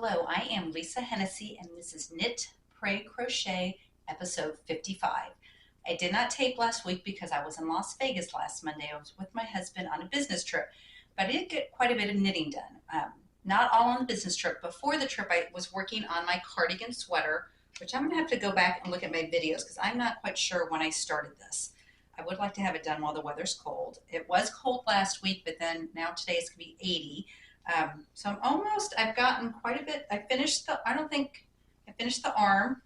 Hello, I am Lisa Hennessy, and this is Knit, Pray, Crochet, episode 55. I did not tape last week because I was in Las Vegas last Monday. I was with my husband on a business trip, but I did get quite a bit of knitting done. Not all on the business trip. Before the trip, I was working on my cardigan sweater, which I'm going to have to go back and look at my videos because I'm not quite sure when I started this. I would like to have it done while the weather's cold. It was cold last week, but then now today it's going to be 80. So I've gotten quite a bit. I finished the arm,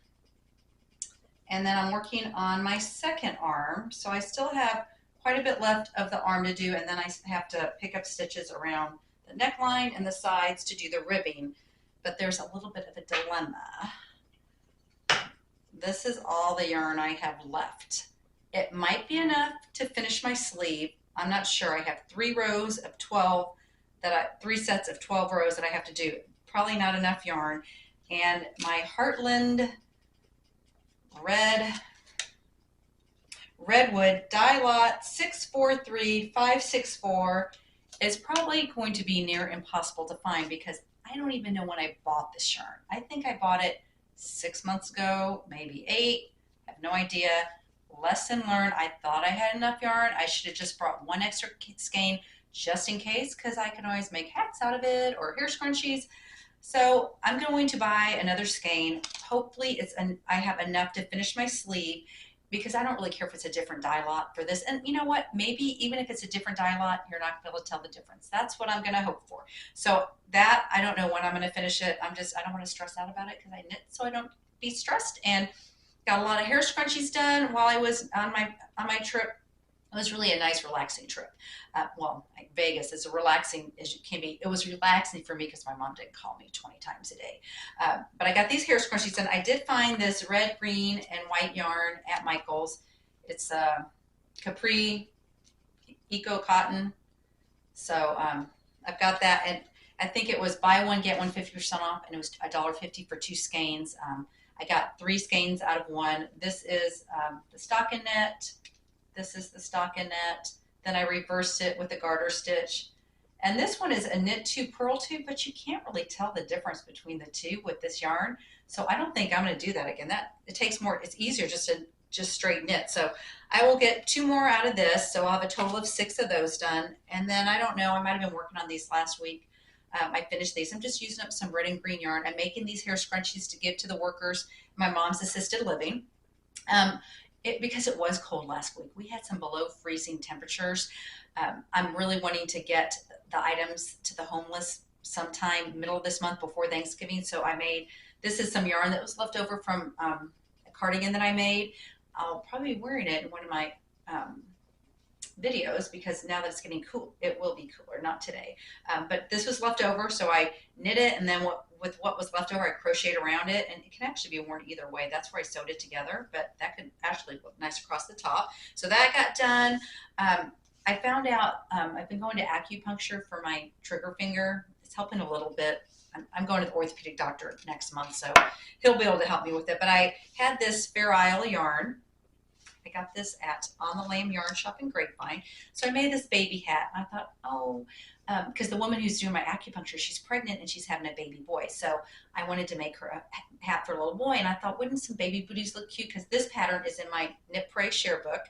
and then I'm working on my second arm. So I still have quite a bit left of the arm to do, and then I have to pick up stitches around the neckline and the sides to do the ribbing. But there's a little bit of a dilemma. This is all the yarn I have left. It might be enough to finish my sleeve. I'm not sure. I have 3 sets of 12 rows that I have to do. Probably not enough yarn. And my Heartland Redwood dye lot 643564 is probably going to be near impossible to find because I don't even know when I bought this yarn. I think I bought it 6 months ago, maybe 8. I have no idea. Lesson learned. I thought I had enough yarn. I should have just brought one extra skein just in case, because I can always make hats out of it or hair scrunchies. So I'm going to buy another skein. Hopefully I have enough to finish my sleeve, because I don't really care if it's a different dye lot for this. And you know what? Maybe even if it's a different dye lot, you're not going to be able to tell the difference. That's what I'm going to hope for. So that, I don't know when I'm going to finish it. I don't want to stress out about it because I knit so I don't be stressed. And got a lot of hair scrunchies done while I was on my trip. It was really a nice, relaxing trip. Like Vegas is as relaxing as you can be. It was relaxing for me because my mom didn't call me 20 times a day. But I got these hair scrunchies done. I did find this red, green, and white yarn at Michael's. It's Capri Eco Cotton. So I've got that, and I think it was buy one, get one 50% off, and it was $1.50 for 2 skeins. I got 3 skeins out of one. This is the stockinette. This is the stockinette. Then I reversed it with a garter stitch. And this one is a knit 2 purl 2, but you can't really tell the difference between the two with this yarn. So I don't think I'm going to do that again. It's easier just to straight knit. So I will get 2 more out of this. So I'll have a total of 6 of those done. And then I don't know, I might have been working on these last week. I finished these. I'm just using up some red and green yarn. I'm making these hair scrunchies to give to the workers in my mom's assisted living. Because it was cold last week. We had some below freezing temperatures. I'm really wanting to get the items to the homeless sometime middle of this month before Thanksgiving. So this is some yarn that was left over from a cardigan that I made. I'll probably be wearing it in one of my videos because now that it's getting cool, it will be cooler, not today. But this was left over, so I knit it, and then with what was left over, I crocheted around it, and it can actually be worn either way. That's where I sewed it together, but that could actually look nice across the top. So that got done. I found out I've been going to acupuncture for my trigger finger. It's helping a little bit. I'm going to the orthopedic doctor next month, so he'll be able to help me with it. But I had this Fair Isle yarn. I got this at On the Lamb Yarn Shop in Grapevine. So I made this baby hat, and I thought, because the woman who's doing my acupuncture, she's pregnant and she's having a baby boy. So I wanted to make her a hat for a little boy, and I thought, wouldn't some baby booties look cute? Because this pattern is in my Knit Pray share book,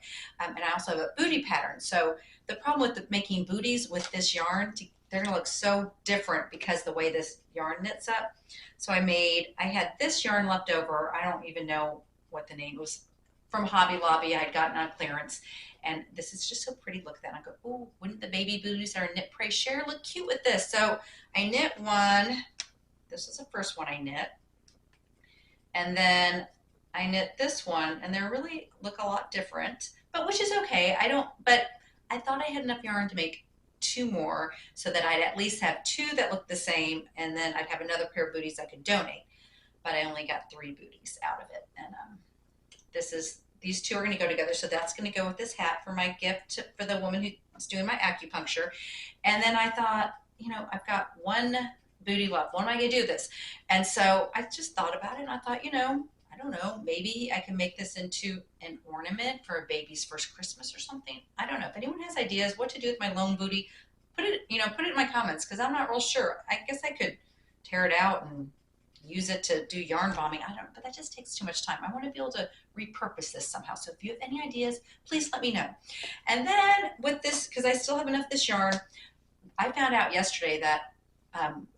and I also have a booty pattern. So the problem with making booties with this yarn, they're going to look so different because the way this yarn knits up. So I had this yarn left over. I don't even know what the name was. From Hobby Lobby, I had gotten on clearance, and this is just so pretty. Look at that. I go, oh, wouldn't the baby booties that are Knit Pray share look cute with this? So I knit one. This is the first one I knit, and then I knit this one, and they really look a lot different, but which is okay. But I thought I had enough yarn to make 2 more, so that I'd at least have 2 that look the same, and then I'd have another pair of booties I could donate. But I only got 3 booties out of it, and these 2 are going to go together, so that's going to go with this hat for my gift for the woman who's doing my acupuncture. And then I thought, I've got 1 booty left. When am I going to do this? And so I just thought about it, and I thought, I don't know, maybe I can make this into an ornament for a baby's first Christmas or something. I don't know. If anyone has ideas what to do with my lone booty, put it in my comments, because I'm not real sure. I guess I could tear it out and use it to do yarn bombing. I don't, but that just takes too much time. I want to be able to repurpose this somehow. So if you have any ideas, please let me know. And then with this, because I still have enough of this yarn, I found out yesterday that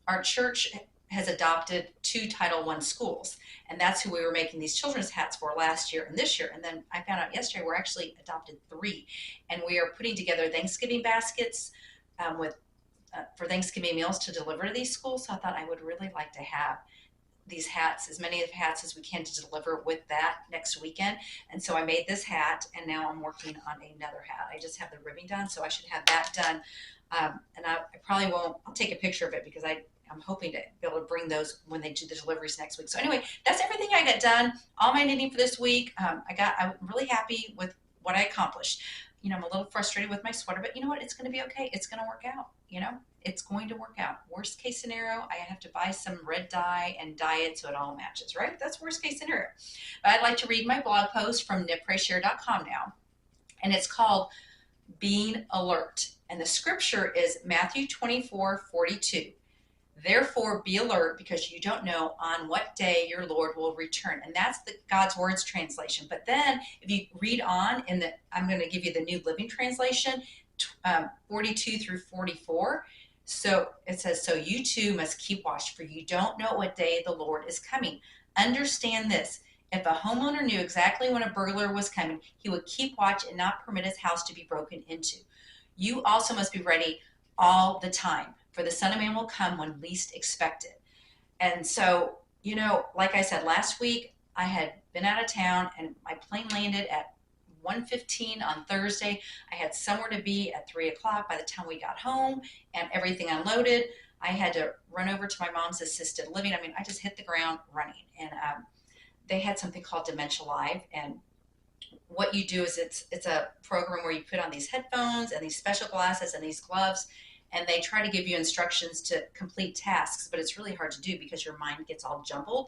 our church has adopted 2 Title I schools, and that's who we were making these children's hats for last year and this year. And then I found out yesterday we're actually adopted 3, and we are putting together Thanksgiving baskets with for Thanksgiving meals to deliver to these schools. So I thought I would really like to have these hats, as many of hats as we can, to deliver with that next weekend. And so I made this hat, and now I'm working on another hat. I just have the ribbing done, so I should have that done. And I probably won't, I'll take a picture of it because I'm hoping to be able to bring those when they do the deliveries next week. So anyway, that's everything I got done. All my knitting for this week. I'm really happy with what I accomplished. You know, I'm a little frustrated with my sweater, but you know what? It's going to be okay. It's going to work out. You know, it's going to work out. Worst case scenario, I have to buy some red dye and dye it so it all matches, right? That's worst case scenario. But I'd like to read my blog post from knitprayshare.com now, and it's called Being Alert. And the scripture is Matthew 24:42. Therefore be alert, because you don't know on what day your Lord will return. And that's the God's Words translation. But then if you read on I'm going to give you the New Living Translation, 42 through 44. So it says, so you too must keep watch, for you don't know what day the Lord is coming. Understand this. If a homeowner knew exactly when a burglar was coming, he would keep watch and not permit his house to be broken into. You also must be ready all the time, for the Son of Man will come when least expected. And so, you know, like I said, last week I had been out of town and my plane landed at 1:15 on Thursday. I had somewhere to be at 3 o'clock by the time we got home and everything unloaded. I had to run over to my mom's assisted living. I mean, I just hit the ground running. And they had something called Dementia Live. And what you do is it's a program where you put on these headphones and these special glasses and these gloves, and they try to give you instructions to complete tasks, but it's really hard to do because your mind gets all jumbled.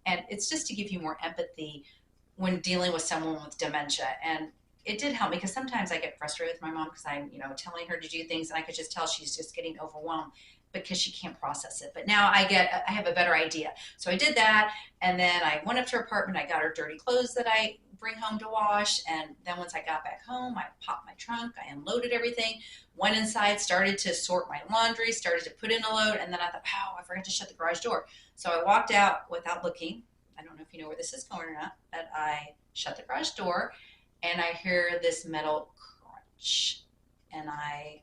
And it's just to give you more empathy when dealing with someone with dementia. And it did help me, because sometimes I get frustrated with my mom because I'm, telling her to do things, and I could just tell she's just getting overwhelmed because she can't process it. But now I have a better idea. So I did that, and then I went up to her apartment. I got her dirty clothes that I bring home to wash, and then once I got back home, I popped my trunk, I unloaded everything, went inside, started to sort my laundry, started to put in a load, and then I thought, I forgot to shut the garage door. So I walked out without looking. I don't know if you know where this is going or not, but I shut the garage door, and I hear this metal crunch, and I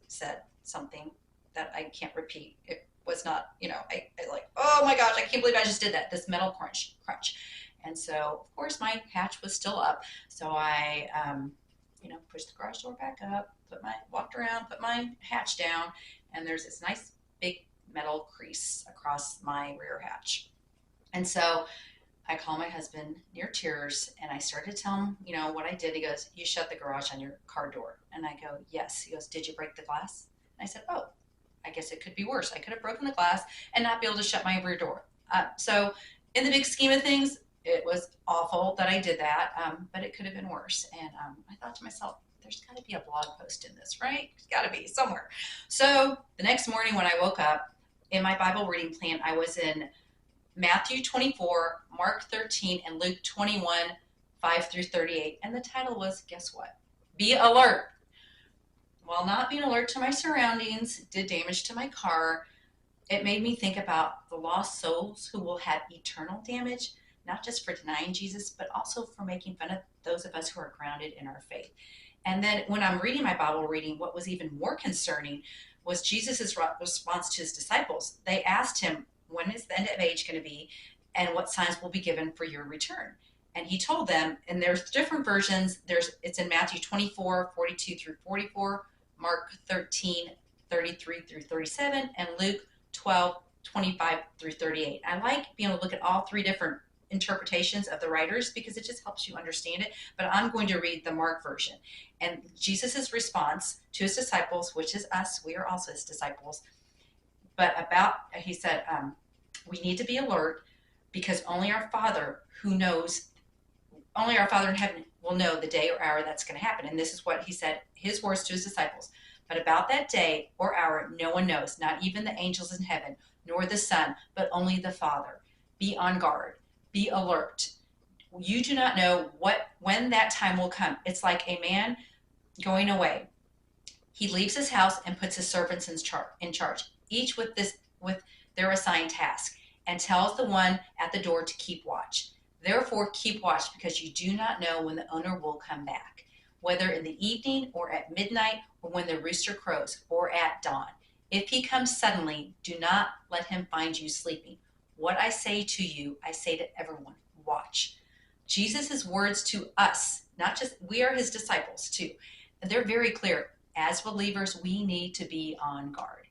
said something that I can't repeat. It was not, I like, oh my gosh, I can't believe I just did that, this metal crunch. And so, of course, my hatch was still up. So I, pushed the garage door back up, walked around, put my hatch down, and there's this nice big metal crease across my rear hatch. And so I call my husband near tears, and I started to tell him, what I did. He goes, you shut the garage on your car door. And I go, yes. He goes, did you break the glass? And I said, oh, I guess it could be worse. I could have broken the glass and not be able to shut my rear door. So in the big scheme of things, it was awful that I did that, but it could have been worse. And I thought to myself, there's got to be a blog post in this, right? There's got to be somewhere. So the next morning when I woke up, in my Bible reading plan, I was in Matthew 24, Mark 13, and Luke 21, 5 through 38. And the title was, guess what? Be alert. While not being alert to my surroundings did damage to my car, it made me think about the lost souls who will have eternal damage, not just for denying Jesus, but also for making fun of those of us who are grounded in our faith. And then when I'm reading my Bible reading, what was even more concerning was Jesus' response to his disciples. They asked him, when is the end of age going to be, and what signs will be given for your return? And he told them, and there's different versions. It's in Matthew 24, 42 through 44, Mark 13, 33 through 37, and Luke 12, 25 through 38. I like being able to look at all 3 different interpretations of the writers because it just helps you understand it. But I'm going to read the Mark version. And Jesus' response to his disciples, which is us, we are also his disciples, he said, we need to be alert, because only our Father in heaven will know the day or hour that's going to happen. And this is what he said, his words to his disciples. But about that day or hour, no one knows, not even the angels in heaven, nor the Son, but only the Father. Be on guard. Be alert. You do not know when that time will come. It's like a man going away. He leaves his house and puts his servants in charge, each with their assigned task, and tells the one at the door to keep watch. Therefore, keep watch, because you do not know when the owner will come back, whether in the evening or at midnight or when the rooster crows or at dawn. If he comes suddenly, do not let him find you sleeping. What I say to you, I say to everyone, watch. Jesus' words to us, not just we are his disciples too. And they're very clear. As believers, we need to be on guard.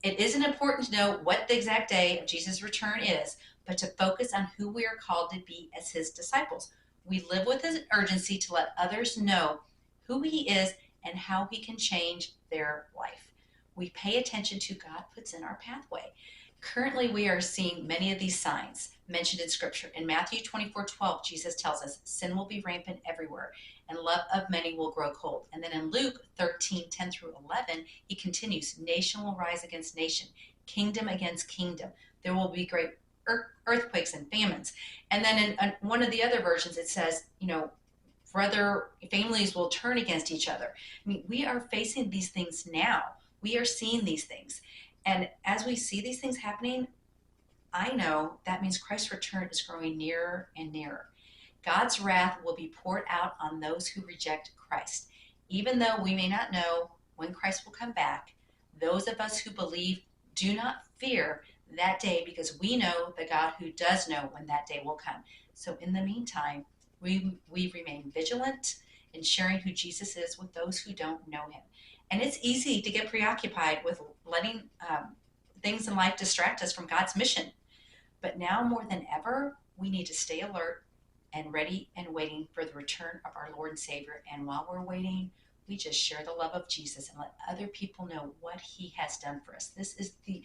It isn't important to know what the exact day of Jesus' return is, but to focus on who we are called to be as his disciples. We live with an urgency to let others know who he is and how he can change their life. We pay attention to God puts in our pathway. Currently, we are seeing many of these signs mentioned in Scripture. In Matthew 24:12, Jesus tells us sin will be rampant everywhere, and love of many will grow cold. And then in Luke 13:10 through 11, he continues, nation will rise against nation, kingdom against kingdom. There will be great earthquakes and famines. And then in one of the other versions, it says, brother families will turn against each other. I mean, we are facing these things now. We are seeing these things. And as we see these things happening, I know that means Christ's return is growing nearer and nearer. God's wrath will be poured out on those who reject Christ. Even though we may not know when Christ will come back, those of us who believe do not fear that day, because we know the God who does know when that day will come. So in the meantime, we remain vigilant in sharing who Jesus is with those who don't know him. And it's easy to get preoccupied with letting things in life distract us from God's mission. But now more than ever, we need to stay alert and ready and waiting for the return of our Lord and Savior. And while we're waiting, we just share the love of Jesus and let other people know what he has done for us. This is the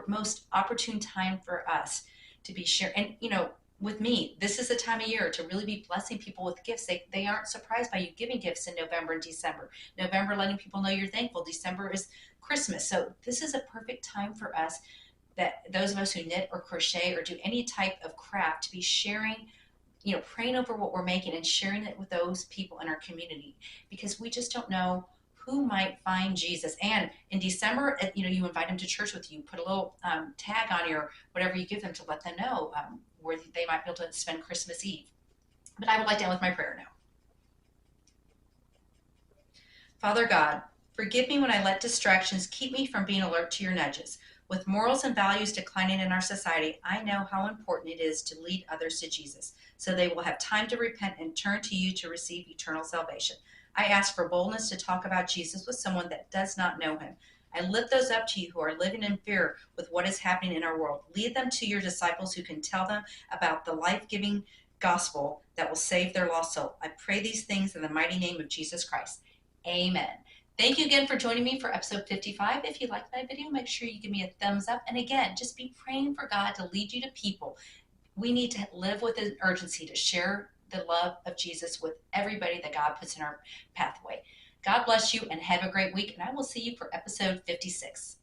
most opportune time for us to be sharing. And, with me, this is the time of year to really be blessing people with gifts. They aren't surprised by you giving gifts in November and December. November, letting people know you're thankful. December is Christmas. So this is a perfect time for us, that those of us who knit or crochet or do any type of craft, to be sharing, praying over what we're making and sharing it with those people in our community, because we just don't know who might find Jesus. And in December, you invite them to church with you, put a little tag on your whatever you give them to let them know where they might be able to spend Christmas Eve. But I would like to end with my prayer now. Father God, forgive me when I let distractions keep me from being alert to your nudges. With morals and values declining in our society, I know how important it is to lead others to Jesus, so they will have time to repent and turn to you to receive eternal salvation. I ask for boldness to talk about Jesus with someone that does not know him. I lift those up to you who are living in fear with what is happening in our world. Lead them to your disciples who can tell them about the life-giving gospel that will save their lost soul. I pray these things in the mighty name of Jesus Christ. Amen. Thank you again for joining me for episode 55. If you like my video, make sure you give me a thumbs up. And again, just be praying for God to lead you to people. We need to live with an urgency to share the love of Jesus with everybody that God puts in our pathway. God bless you and have a great week. And I will see you for episode 56.